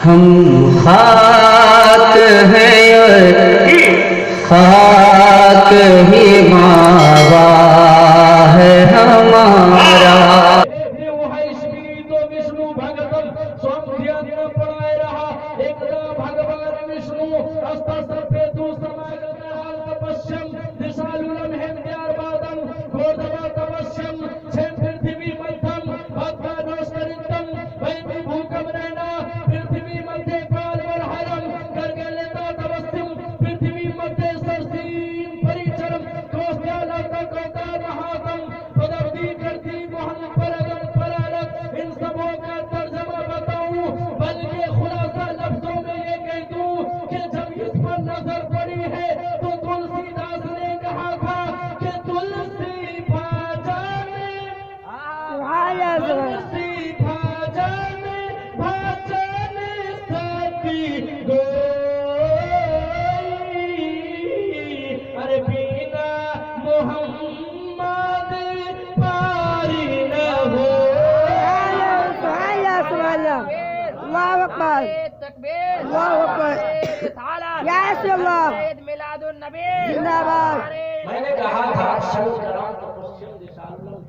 हम खाक हैं खाक ही मावा है हमारा। विष्णु भगतम स्वयं पढ़ाए रहा एकदा भगवान विष्णु अस्त्र पश्चिम दिशालुलम हेम द्यारवादम गोदवा तपस्यम छेम पृथ्वी मध्यम भद्रानोस्करितम वैमी भूकम रहना पृथ्वी मध्य काल वरहरम करके लेता तपस्यम पृथ्वी मध्य सरसीम परिचरम कोस्यालता कोता महातम पदवती करती मोहन परगम परालक। इन सबों का तर्जमा बताऊं बल्कि खुलासा लफ्जों में ये कह दूं कि जब इस पर नजर पड़ी है तो तुलसीदास ने कहा था कि तुलसी भाजने तुलसी भाजने भाजने सती गोई अरे बिना मोहम्मद पारी न हो। अल्लाहु अकबर अल्लाहु अकबर या अल्लाह मिलादुन नबी जिंदाबाद। मैंने कहा था शंकराम का पश्चिम दिशालुलम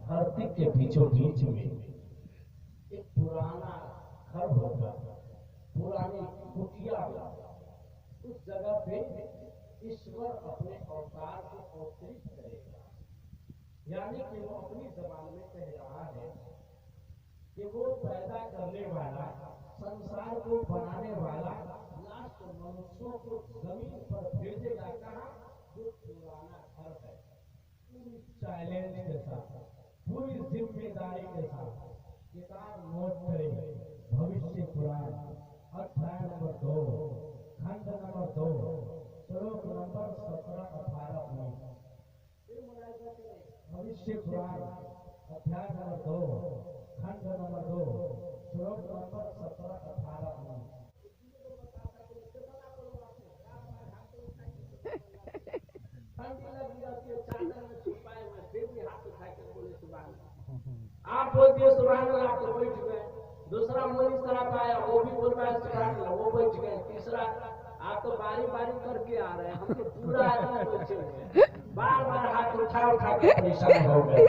धरती के बीचों बीच में एक पुराना घर होगा, पुरानी कुटिया होगा। उस जगह पे ईश्वर अपने अवतार को अवतरित करेगा, यानी कि वो अपनी जबान में कह रहा है कि वो पैदा करने वाला, संसार को बनाने वाला, लास्ट मनुष्यों को जमीन पर भेजेगा कहाँ? जो पुराना घर है, पूरी चैलेंज के साथ, पूरी जिम्मेदारी के साथ। किताब नोट करें, भविष्य पुराण अध्याय नंबर 2 खंड नंबर 2 श्लोक नंबर 17-18 भविष्य पुराण अध्याय नंबर 2 खंड नंबर 2 श्लोक नंबर 17-18 आप बोलते हो सुभान अल्लाह, आप तो बैठ गए। दूसरा मोदी साहब आया, वो भी बोल रहा है सुभान अल्लाह, वो बैठ गए। तीसरा आप तो बारी बारी करके आ रहे हैं, हम तो पूरा आदमी बैठे हुए, बार बार हाथ उठा उठा के परेशान हो गए।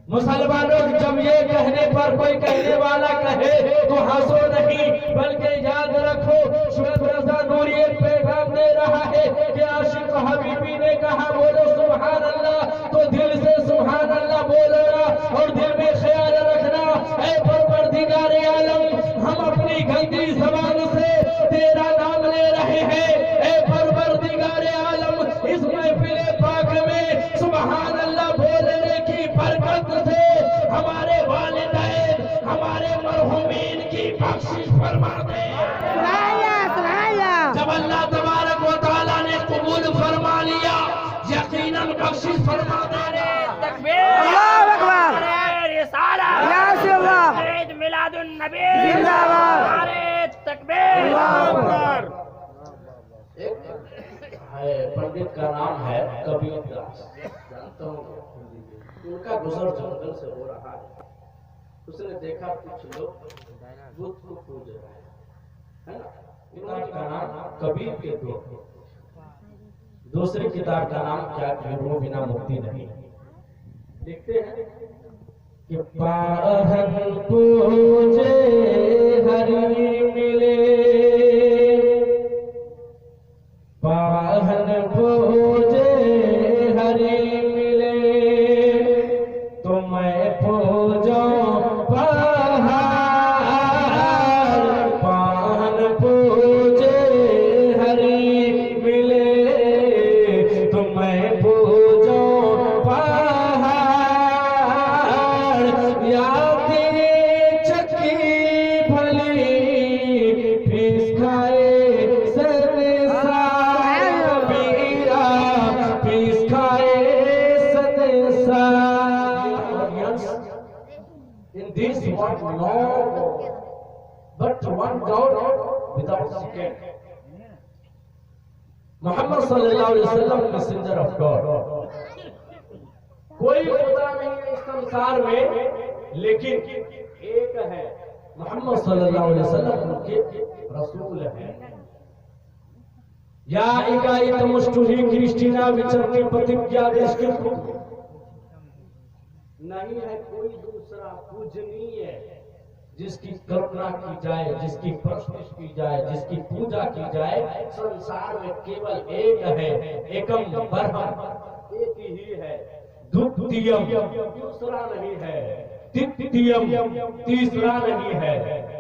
मुसलमानों जब ये कहने पर कोई कहने वाला कहे तो हंसो नहीं, बल्कि याद रखो शुएब रज़ा नूरी एक पैगाम दे रहा है कि आशिक हबीबी ने कहा बोलो सुभान अल्लाह, तो दिल से सुभान अल्लाह बोलना और दिल में ख्याल रखना, ऐ परवरदिगार आलम हम अपनी गंदी ज़बान से तेरा नाम ले रहे हैं। ऐ परवरदिगार आलम इस महफिल पाक में सुभान अल्लाह बोलने की बरकत से हमारे वालिदैन, हमारे मरहुमीन की बख्शिश फरमा दे। जब अल्लाह तबारक व तआला ने कबूल फरमा लिया, यकीनन बख्शिश फरमा दे। अल्लाहु अकबर या अल्लाह मिलादुन नबी जिंदाबाद। नारे तकबीर अल्लाहु अकबर। पंडित का नाम है कबीर दास, जानता हूँ उनका गुजर जंगल से हो रहा है। उसने देखा कुछ लोग बुद्ध को पूज रहे हैं, है ना। किताब का नाम कबीर के दो, दूसरी किताब का नाम क्या गुरु बिना मुक्ति नहीं। लिखते हैं कि पाहन पूजे हरि मिले, पाहन पूजे हरि मिले, तो मैं पूजो पहाड़। पाहन पूजे हरि मिले, तो मैं पूजो पहाड़। यादें चकी भली फीस खाए in this one no but one God without second. Muhammad sallallahu alaihi wasallam messenger of God. कोई खुदा नहीं है इस संसार में, लेकिन एक है मोहम्मद सल्लल्लाहु अलैहि वसल्लम उनके रसूल हैं। या इकायत मुष्टुही क्रिस्टीना विचरती प्रतिज्ञा देश के नहीं है कोई दूसरा पूजनीय जिसकी कल्पना की जाए, जिसकी प्रशंसा की जाए, जिसकी पूजा की जाए। संसार में केवल एक है, एकम ब्रह्म, एक ही है, द्वितीयम दूसरा नहीं है, तृतीयम तीसरा नहीं है,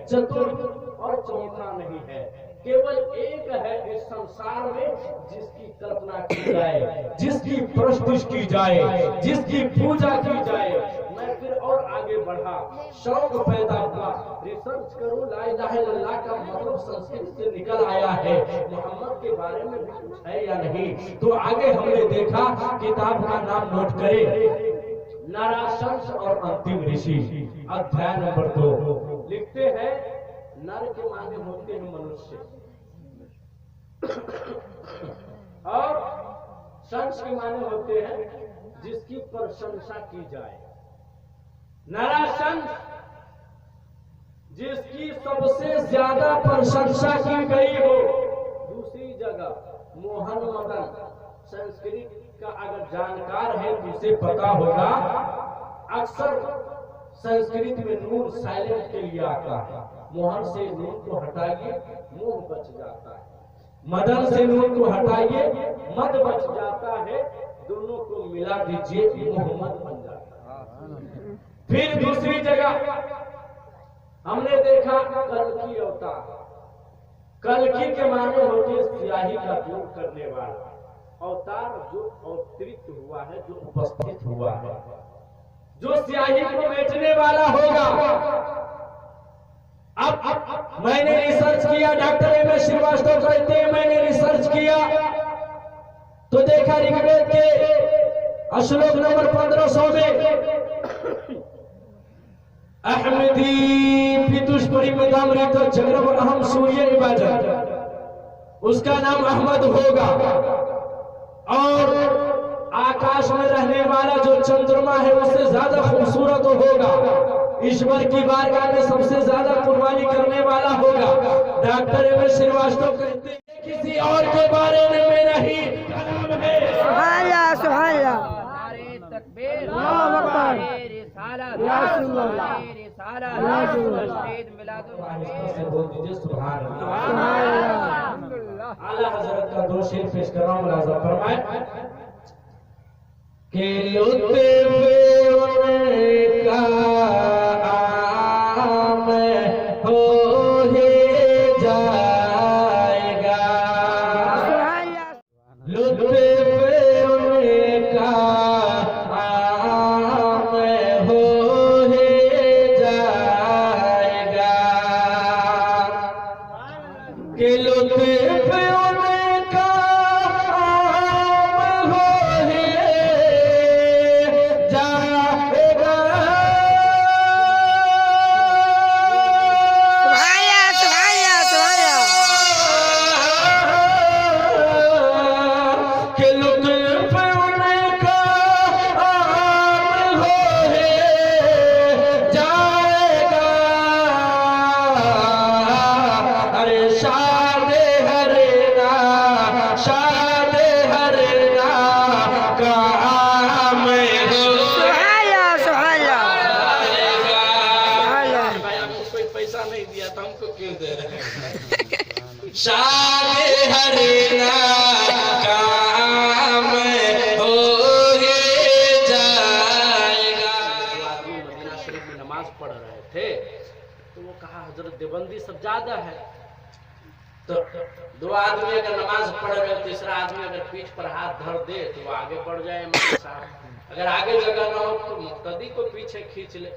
चतुर्थ और चौथा नहीं है, केवल एक है इस संसार में जिसकी कल्पना की जाए, जिसकी प्रस्तुति की जाए, जिसकी पूजा की जाए। मैं फिर और आगे बढ़ा, शौक पैदा हुआ, रिसर्च करूं ला इलाहा इल्लल्लाह का मतलब संस्कृत से निकल आया है, मोहम्मद के बारे में भी कुछ है या नहीं। तो आगे हमने देखा, किताब का नाम नोट करें, नराशंस और अंतिम ऋषि, अध्याय नंबर 2 लिखते हैं, नर के माने होते हैं मनुष्य और शंस के माने होते हैं जिसकी प्रशंसा की जाए। नराशंस जिसकी सबसे ज्यादा प्रशंसा की गई हो। दूसरी जगह मोहन मदन, संस्कृत का अगर जानकार है तो उसे पता होगा, अक्सर संस्कृत में नून साइलेंट के लिए आता है। मोहन से नून को हटाइए मोह बच जाता है, मदन से नून को हटाइए मद बच जाता है, दोनों को मिला दीजिए मोहम्मद बन जाता है। फिर दूसरी जगह हमने देखा कल्कि अवतार, कल्कि के माने होते स्याही का दूर करने वाला, अवतार जो अवतरित हुआ है, जो उपस्थित हुआ है, जो स्याही को बेचने वाला होगा। अब मैंने रिसर्च किया, डॉक्टर एम एस श्रीवास्तव कहते हैं मैंने रिसर्च किया तो देखा ऋग्वेद के श्लोक नंबर 1500 में अहमदी पितुष्परिमदामृत चक्रव अहम सूर्य निवाजन, उसका नाम अहमद होगा। और आकाश में रहने वाला जो चंद्रमा है उससे ज्यादा खूबसूरत होगा। ईश्वर की बारगाह में सबसे ज्यादा कुर्बानी करने वाला होगा। डॉक्टर एम एस श्रीवास्तव कहते हैं किसी और के बारे में मेरा ही नाम है। सुभान अल्लाह, सुभान अल्लाह। नारे तकबीर, अल्लाहु अकबर। नारे रिसालत, या रसूलल्लाह। नारे रिसालत, या रसूलल्लाह। ईद मिलादुन आहिस्ता से बोल दीजिए सुभान अल्लाह। सुभान अल्लाह। आला हजरत का दो शेर पेश कर रहा हूं, मुलाजा फरमाए कि लुत्फ़े उनका आम हो ही जाएगा, सुभान अल्लाह। लुत्फ़े उनका आम हो ही जाएगा, कि लुत्फ़े उनका आम हो ही जाएगा। सुभान अल्लाह, सुभान अल्लाह। कि लुत्फ़ उनका आम हो ही जाएगा, अरे शाद हरना, शाद हरना का आम हो सुभान अल्लाह, सुभान अल्लाह। सुभान अल्लाह। भाई आपको कोई पैसा नहीं दिया तो हमको क्यों दे रहे हैं? शाद हरना काम हो ही जाएगा। आदमी मदीना शरीफ में नमाज पढ़ रहे थे तो वो कहा हजरत देवबंदी सब ज्यादा है। तो दो आदमी अगर नमाज पढ़ रहे, तीसरा आदमी अगर पीठ पर हाथ धर दे तो वो आगे बढ़ जाए इमाम साहब। अगर आगे जगह ना हो तो मुक्तदी को पीछे खींच ले,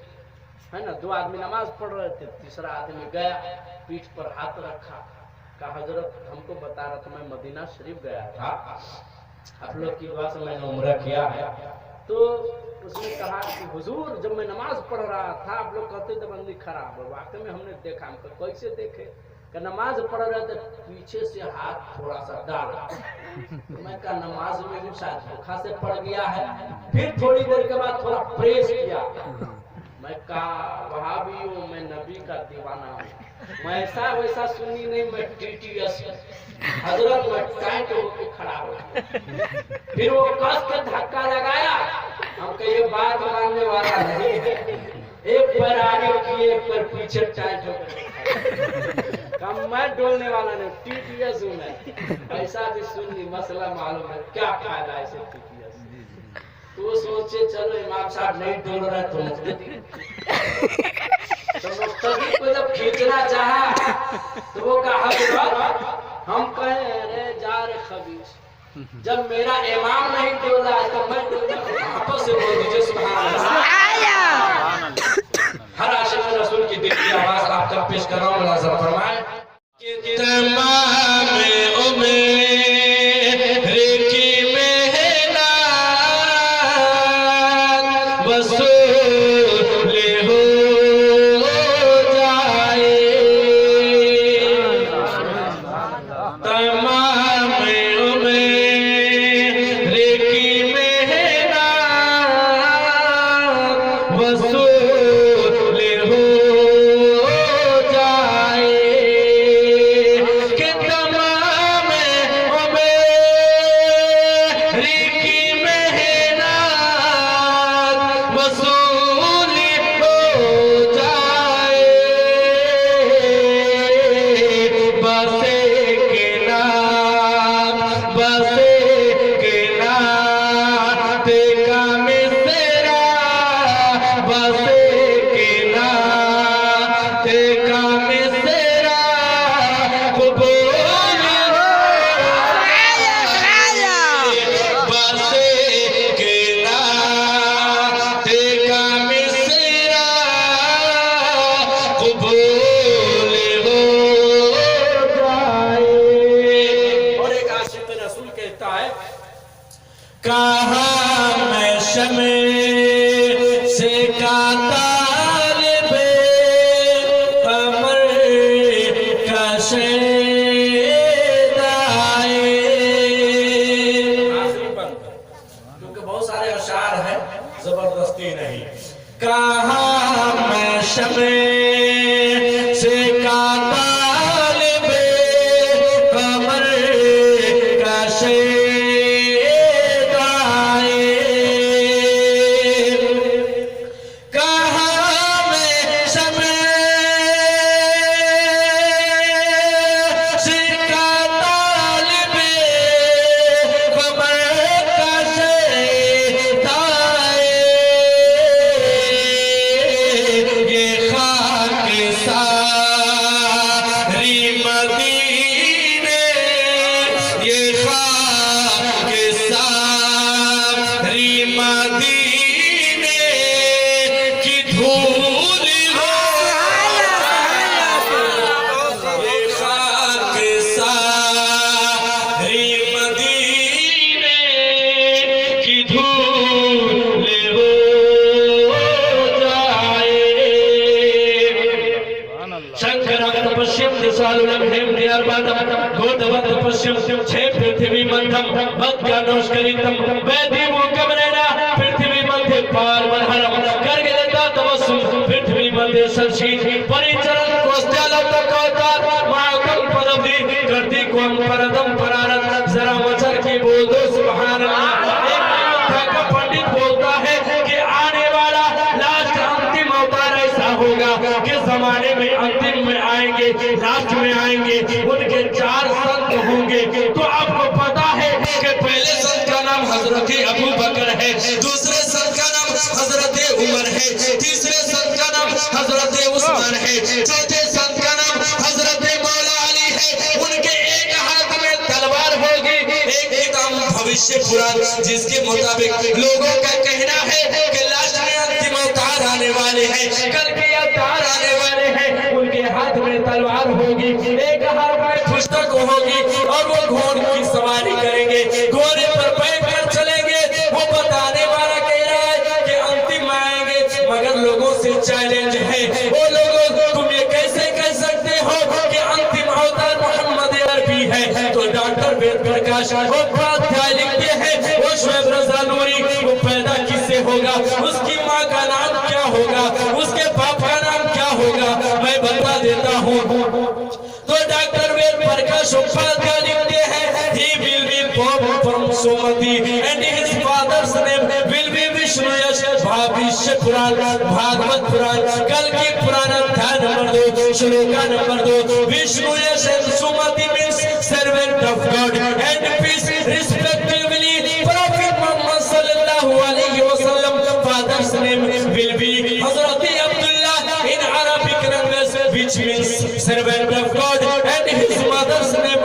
है ना। दो आदमी नमाज पढ़ रहे थे, तीसरा आदमी गया पीठ पर हाथ रखा, कहा हजरत हमको बता रहा था मैं मदीना शरीफ गया था, आप लोग की दुआ से मैंने उम्रा किया है। तो उसने कहा कि हुजूर जब मैं नमाज पढ़ रहा था आप लोग कहते थे बंदी खराब है, वाकई में हमने देखा। हमको कैसे देखे? कि नमाज पढ़ रहे थे पीछे से हाथ थोड़ा सा डाला, तो मैं कहा नमाज में भी शायद धोखा से पड़ गया है। फिर थोड़ी देर के बाद थोड़ा प्रेस किया, मैं का वहाबी हूँ, मैं नबी का दीवाना हूँ। मैं ऐसा वैसा सुन्नी नहीं, मैं टीटीएस हजरत में टाइट होके खड़ा हो गया। फिर वो कस के धक्का लगाया, हम कहे ये बात मानने वाला नहीं है। एक पैर आगे किए, एक पैर पीछे टाइट होकर कम मैं डोलने वाला नहीं, टीटीएस हूँ मैं। ऐसा भी सुन्नी मसला मालूम है, क्या फायदा ऐसे टीटीएस। तो सोचे चलो इमाम साहब नहीं डोल रहे तो मुक्तदी, तो मुक्तदी को जब खींचना चाहा तो वो कहा हजरत हम कहे अरे जा रे खबीस, जब मेरा इमाम नहीं डोला तो मैं डोला। आपस से बोल दीजिए सुभान अल्लाह। हर आशिक रसूल की दिल की आवाज आप तक पेश कर रहा हूँ, मुलाज़ा फरमाएं। तमाम जबरदस्ती नहीं। कहाँ मैं शमे से का तालिबे कमर का शेदाए, कहाँ मैं शमे से का तालिबे कमर का शेदाए, ये खाक सारी मदीने, ये खाक सारी मदीने की धूल हो, ये खाक सारी मदीने की धूल हो जाए। शंकरागत पश्चिम दिशालुलम हेम दियारबादम गोदवत पश्चिम छे पृथ्वी मंथम भक्त्यानोष करितम वैदि मुकमरेना पृथ्वी मध्य पार मनहरम करके देता तवस्सुम पृथ्वी मध्य सरशी परिचरण कोस्त्यालत कौतार महाकम पदवी करती कोम परदम परारत। जरा मचर की बोल दो सुभान अल्लाह। एक पंडित बोलता है कि आने वाला लास्ट अंतिम अवतार ऐसा होगा कि जमाने में अंतिम में आएंगे, लास्ट में आएंगे, उनके 4 संत होंगे। तो आपको पता है कि पहले संत का नाम हजरत अबू बकर है, दूसरे संत का नाम हजरत उमर है, तीसरे संत का नाम हजरत उस्मान है, चौथे संत का नाम हजरत मौला अली है। उनके एक हाथ में तलवार होगी, एक नाम भविष्य पुराण जिसके मुताबिक लोगों का कहना है कि लास्ट में अंतिम अवतार आने वाले हैं, कल के अवतार आने वाले हैं। उनके हाथ में तलवार होगी, एक हाथ में पुस्तक होगी और वो घोड़े की सवारी करेंगे, घोड़े पर बैठकर चलेंगे। वो बताने वाला कह रहा है कि अंतिम आएंगे, मगर लोगों से चैलेंज है, वो लोगों तुम ये कैसे कह सकते हो कि अंतिम अवतार मोहम्मद अरबी है? तो डॉक्टर वेद प्रकाश उपाध्याय लिखते हैं वो शुएब रज़ा नूरी वो पैदा किससे होगा, उसकी माँ का नाम क्या होगा, तो डॉक्टर वेद प्रकाश उपाध्याय लिखते हैं he will be born from Sumati and his father's name will be Vishnu Yash भविष्य पुराण भागवत पुराण कल की पुराण अध्याय number 2 shloka number 2 Vishnu Yash and Sumati means servant of God and peace respectively Prophet Muhammad sallallahu alaihi wasallam father's name will be Hazrat Abdullah in Arabic language which means servant of God and his mother's name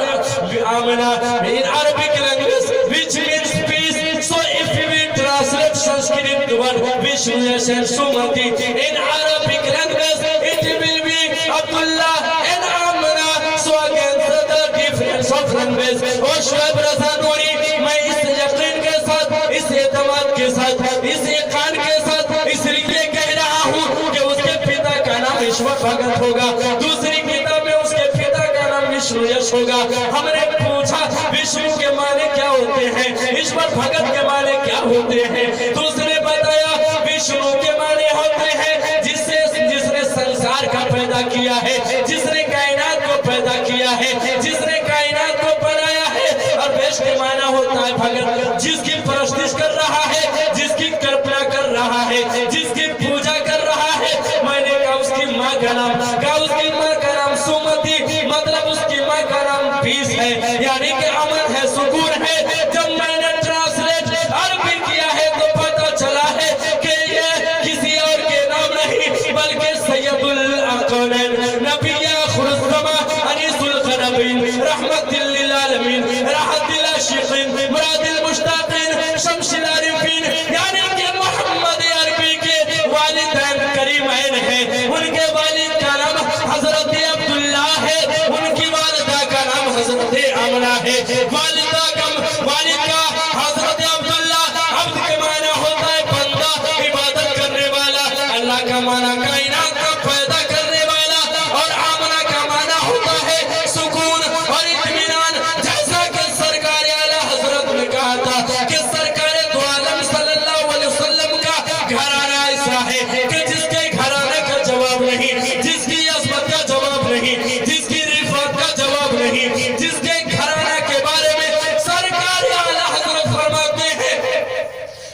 Amina in Arabic language which means peace. So if we translate Sanskrit word Vishnu Yash and Sumati in Arabic language it will be Abdullah and Amina. So against the difference of language ओ शुएब रज़ा नूरी मैं इस यकीन के साथ इस एतमाद के साथ इस यकीन के साथ इसलिए कह रहा हूँ कि उसके पिता का नाम ईश्वर भगत होगा दूसरी किताब में उसके पिता का नाम विष्णु यश होगा। हमने पूछा विष्णु के माने क्या होते हैं ईश्वर भगत के माने क्या होते हैं तो उसने बताया विष्णु के माने होते हैं जिसने संसार का पैदा किया है जिसने कायनात को पैदा किया है जिसने कायनात को बनाया है और वेश के माना होता है भगत जिसकी परस्तिश कर रहा है जिसकी कल्पना कर रहा है जिसकी पूजा कर रहा है। मैंने कहा उसकी माँ का नाम सुमति मतलब उसकी माँ का नाम पीस है यानी कि अमन है सुकून है। जब मैंने ट्रांसलेट अरबी किया है तो पता चला है कि ये किसी और के नाम नहीं बल्कि सैयदुल अक़लैन नबिया खुरसमा अनीसुल क़रबीन रहमतुल लिल आलमीन राहतुल आशिकीन मुरादिल मुश्ताकीन शम्सिल आरिफीन यानी कि मोहम्मद अरबी के वालिदैन करीमैन हैं। उनके वालिद का नाम हजरत अब्दुल्ला है उनकी वालिदा का नाम हजरत आमना है। वालिद का हजरत अब्दुल्ला अब्द के माना होता है बंदा इबादत करने वाला अल्लाह का माना कायनात का पैदा करने वाला और आमना का माना होता है सुकून और इत्मीनान। जैसा कि सरकार आला हजरत ने कहा था कि सरकार दो आलम सल्लल्लाहु अलैहि वसल्लम का घराना ऐसा है कि जिसके घराने का जवाब नहीं जिसकी अज़मत का जवाब नहीं जिसकी रिफ़त का जवाब नहीं जिसके घराना के बारे में सरकार आला हजरत फरमाते हैं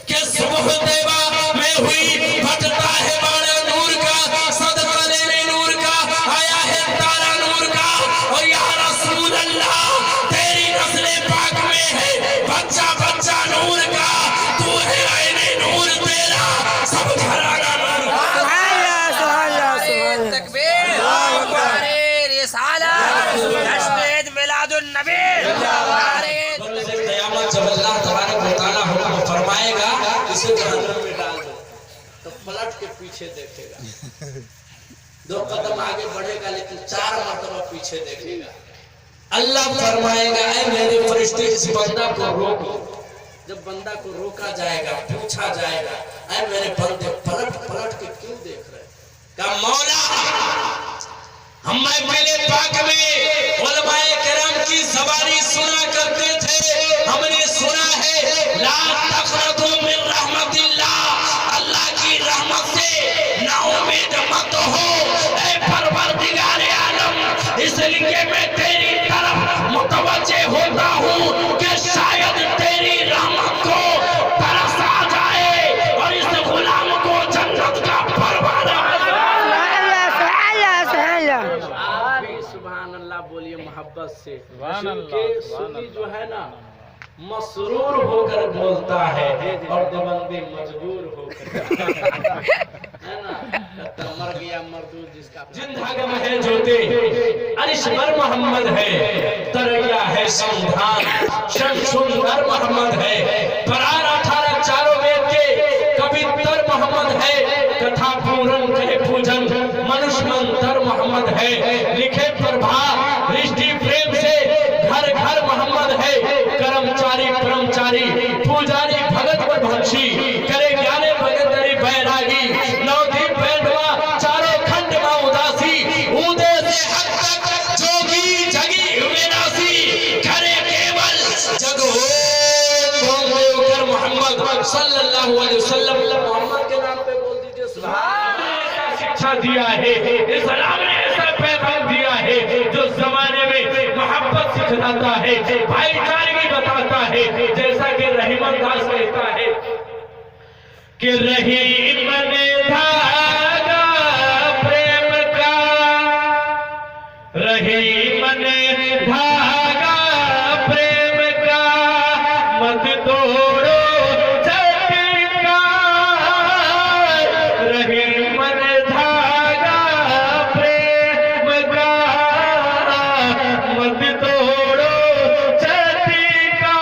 कि सुबह देवा में हुई भटता है बाड़ा नूर का सदका लेने नूर का आया है तारा नूर का और या रसूल अल्लाह तेरी नस्ल पाक में है बच्चा बच्चा नूर का तू है आईने नूर तेरा सब घराना नूर का। तकबीर नारे रिसालत जश्न मिलादुन नबी नारे क़यामत जब अल्लाह तबारक व तआला हुक्म फरमाएगा इसे जहन्नम में डाल दो तो पलट के पीछे देखेगा 2 कदम आगे बढ़ेगा लेकिन 4 मरतबा पीछे देखेगा। अल्लाह फरमाएगा ऐ मेरे फरिश्ते इस बंदा को रोको। जब बंदा को रोका जाएगा पूछा जाएगा ऐ मेरे बंदे पलट पलट के क्यों देख रहे का मौला हम पहले पाक में उलमाए किराम की ज़बानी सुना करते थे हमने सुना है ला तक़नतू मिन रहमतिल्लाह अल्लाह की रहमत से ना उम्मीद मत हो ऐ परवरदिगार आलम इसलिए मैं तेरी तरफ मुतवज्जे होता हूँ कि शायद तेरी रहमत को तरस आ जाए और इस गुलाम को जन्नत का परवाना आप भी सुभान अल्लाह बोलिए मोहब्बत से। सुन्नी जो है ना मसरूर होकर बोलता है और देवबंदी मजबूर होकर है ना तो मर गया मरदूर जिसका जिंदगम है जोते अरिशबर मोहम्मद है तरैया है संधान शमशुंदर मोहम्मद है फरार 18 चारों वेद के कवितर मोहम्मद है कथा पूरन कहे पूजन मनुष्य मंतर मोहम्मद है लिखे प्रभा दृष्टि प्रेम से घर घर मोहम्मद है कर्मचारी परमचारी पूजारी भगत वंशी करे ज्ञाने भगतरी बैरागी नवदीप बैठवा चारों खंड में उदासी उदे से हद तक जोगी जगी विनाशी करे केवल जगो देवकर मोहम्मद सल्लल्लाहु अलैहि वसल्लम मोहम्मद के नाम पे बोल दीजिए सुभान अल्लाह। शिक्षा दिया है इस्लाम ने ऐसा पैगाम दिया है जो ज़माने बताता है, भाईचारगी बताता है। जैसा कि रहीमन दास कहता है कि रहीम ने धागा प्रेम का, रहीम ने धागा प्रेम का, मत तोड़ो झटका। रहीम ने धागा प्रेम का, मत तोड़ो झटका।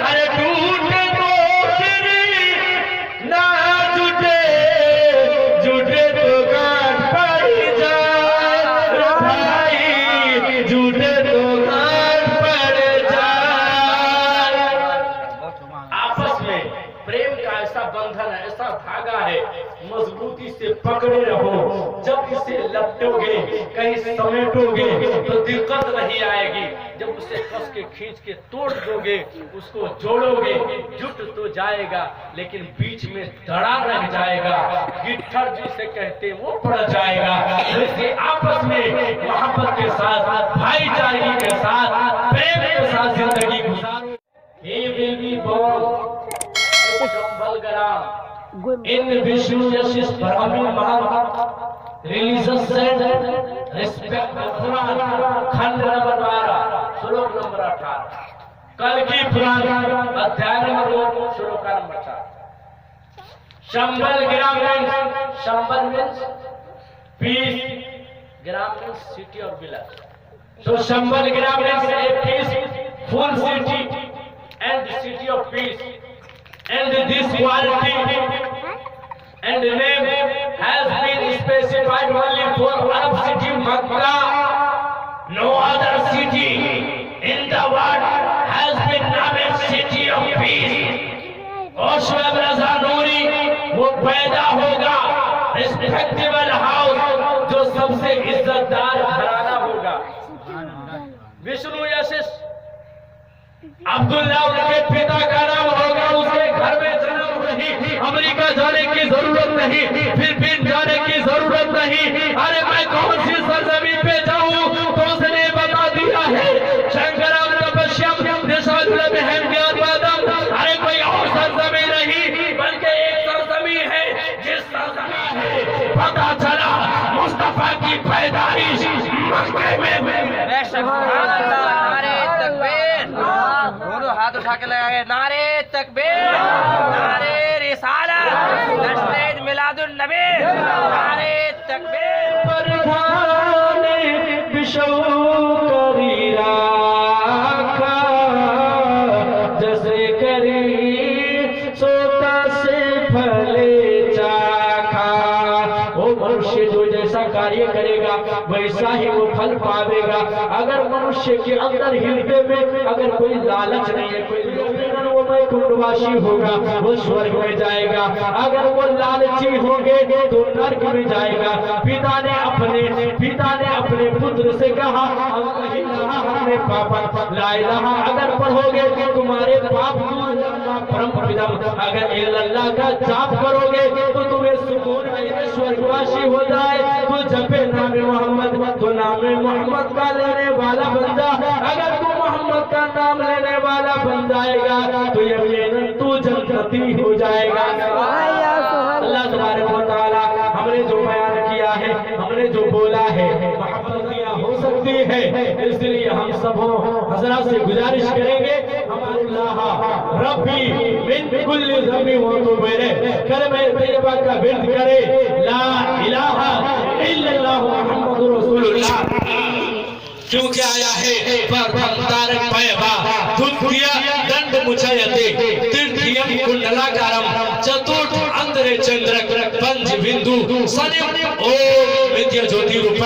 अरे टूटे तो फिर ना जुटे, जुटे तो गांठ पड़ जाए। रे भाई जुटे तो गांठ पड़ जाए। आपस में प्रेम का ऐसा बंधन है, ऐसा धागा है, मजबूती से पकड़े रहो। जब इसे लपटोगे, कहीं समेटोगे तो दिक्कत नहीं आएगी। जब उसे कस के खींच के तोड़ दोगे, उसको जोड़ोगे, जुट तो जाएगा लेकिन बीच में दड़ा रह जाएगा, गिट्ठर जिसे कहते वो पड़ जाएगा। वैसे आपस में मोहब्बत के साथ, भाईचारगी के साथ, प्रेम के साथ जिंदगी गुजारो। He will be born Shambhal Gram in Vishnu Yashis Brahmin Mahan religious center respect Quran खंड नंबर 12 श्लोक नंबर 18 कल की पुराण अध्याय नंबर 2 श्लोक number 4। Shambhal gram means, Shambhal means peace, gram means city और village. So Shambhal Gram is a peaceful city and the city of peace, and this quality and name has been specified only for Arab city Makkah. No other city in the world has been named city of peace. और शोएब रज़ा नूरी वो पैदा होगा respectable house, जो सबसे इज्जतदार घराना होगा। विष्णु यशिस अब्दुल्ला उनके पिता का नाम होगा। उसके घर में जन्म नहीं, अमेरिका जाने की जरूरत नहीं, फिलिपीन जाने की जरूरत नहीं। अरे मैं कौन सी सरजमीन पे जाऊं तो उसने बता दिया है, शंकरम तपस्यम निशाचलम ज्ञातवादम। अरे कोई और सरजमीन नहीं बल्कि एक सरजमीन है, जिस सरजमीन है पता चला मुस्तफा की पैदाइश मक्के में। नारे तकबीर, दोनों हाथ उठा के लगाए, नारे तकबीर, नारे रिसालत, जश्न मिलादुन नबी, नारे तकबीर। परधाने विशौ करी राखा, जैसे करी सोता से फले चाखा। वो मनुष्य जो जैसा कार्य करेगा वैसा ही वो फल पावेगा। अगर मनुष्य के अंदर हृदय में अगर कोई लालच नहीं है, कोई वो वैकुंठवासी होगा, वो स्वर्ग में जाएगा। अगर वो लालची होंगे तो नरक में जाएगा। पिता ने अपने पुत्र से कहा, हमने पापा ला इलाहा अगर पढ़ोगे तो तुम्हारे पाप परम पिता, अगर इल्लल्लाह का जाप करोगे तो तुम्हें सुकून मिले, स्वर्गवासी हो जाए। तो जपे नाम मोहम्मद, तो नाम मोहम्मद का लेने वाला बंदा, अगर तू मोहम्मद का नाम लेने वाला बन जाएगा तो यकीनन तू जन्नती हो जाएगा। अल्लाह तबारक व तआला हमने जो बयान किया है, हमने जो बोला है, मोहब्बत हो सकती है, इसलिए हम सब हजरत से गुजारिश करेंगे, हमारे रब्बी मिन कुल्ली ज़म्बी व तौबे कलमे तैयबा का विर्द करे, ला इलाहा इल्लल्लाह मुहम्मदुर रसूलुल्लाह। क्योंकि आया है पर पैबा दुतिया दंड मुचयते तीर्थयम कुंडलाकारम चतुर्थ अंधरे चंद्रक पंच बिंदु सनिम ओम विद्या ज्योति रूप।